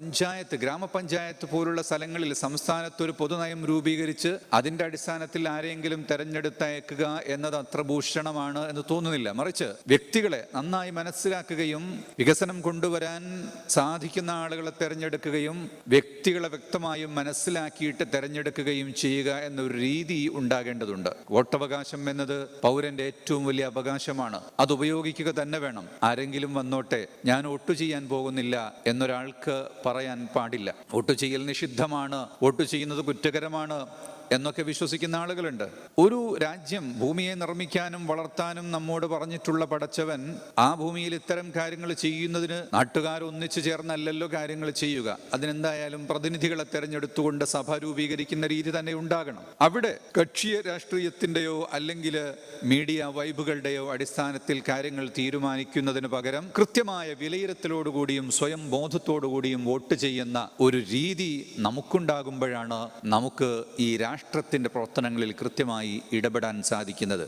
പഞ്ചായത്ത്, ഗ്രാമപഞ്ചായത്ത് പോലുള്ള സ്ഥലങ്ങളിൽ സംസ്ഥാനത്ത് ഒരു പൊതുനയം രൂപീകരിച്ച് അതിന്റെ അടിസ്ഥാനത്തിൽ ആരെങ്കിലും തെരഞ്ഞെടുത്തയക്കുക എന്നത് അത്ര ഭൂഷണമാണ് എന്ന് തോന്നുന്നില്ല. മറിച്ച് വ്യക്തികളെ നന്നായി മനസ്സിലാക്കുകയും വികസനം കൊണ്ടുവരാൻ സാധിക്കുന്ന ആളുകളെ തെരഞ്ഞെടുക്കുകയും വ്യക്തികളെ വ്യക്തമായും മനസ്സിലാക്കിയിട്ട് തെരഞ്ഞെടുക്കുകയും ചെയ്യുക എന്നൊരു രീതി ഉണ്ടാകേണ്ടതുണ്ട്. വോട്ടവകാശം എന്നത് പൗരന്റെ ഏറ്റവും വലിയ അവകാശമാണ്. അത് ഉപയോഗിക്കുക തന്നെ വേണം. ആരെങ്കിലും വന്നോട്ടെ, ഞാൻ വോട്ട് ചെയ്യാൻ പോകുന്നില്ല എന്നൊരാൾക്ക് പറയാൻ പാടില്ല. വോട്ട് ചെയ്യൽ നിഷിദ്ധമാണ്, വോട്ട് ചെയ്യുന്നത് കുറ്റകരമാണ് എന്നൊക്കെ വിശ്വസിക്കുന്ന ആളുകളുണ്ട്. ഒരു രാജ്യം ഭൂമിയെ നിർമ്മിക്കാനും വളർത്താനും നമ്മോട് പറഞ്ഞിട്ടുള്ള പടച്ചവൻ ആ ഭൂമിയിൽ ഇത്തരം കാര്യങ്ങൾ ചെയ്യുന്നതിന് നാട്ടുകാർ ഒന്നിച്ചു ചേർന്നല്ലല്ലോ കാര്യങ്ങൾ ചെയ്യുക. അതിനെന്തായാലും പ്രതിനിധികളെ തെരഞ്ഞെടുത്തുകൊണ്ട് സഭ രൂപീകരിക്കുന്ന രീതി തന്നെ ഉണ്ടാകണം. അവിടെ കക്ഷിയ രാഷ്ട്രീയത്തിന്റെയോ അല്ലെങ്കിൽ മീഡിയ വൈബുകളുടെയോ അടിസ്ഥാനത്തിൽ കാര്യങ്ങൾ തീരുമാനിക്കുന്നതിന് പകരം കൃത്യമായ വിലയിരുത്തലോടുകൂടിയും സ്വയം ബോധത്തോടുകൂടിയും വോട്ട് ചെയ്യുന്ന ഒരു രീതി നമുക്കുണ്ടാകുമ്പോഴാണ് നമുക്ക് ഈ രാഷ്ട്രത്തിന്റെ പ്രവർത്തനങ്ങളിൽ കൃത്യമായി ഇടപെടാൻ സാധിക്കുന്നത്.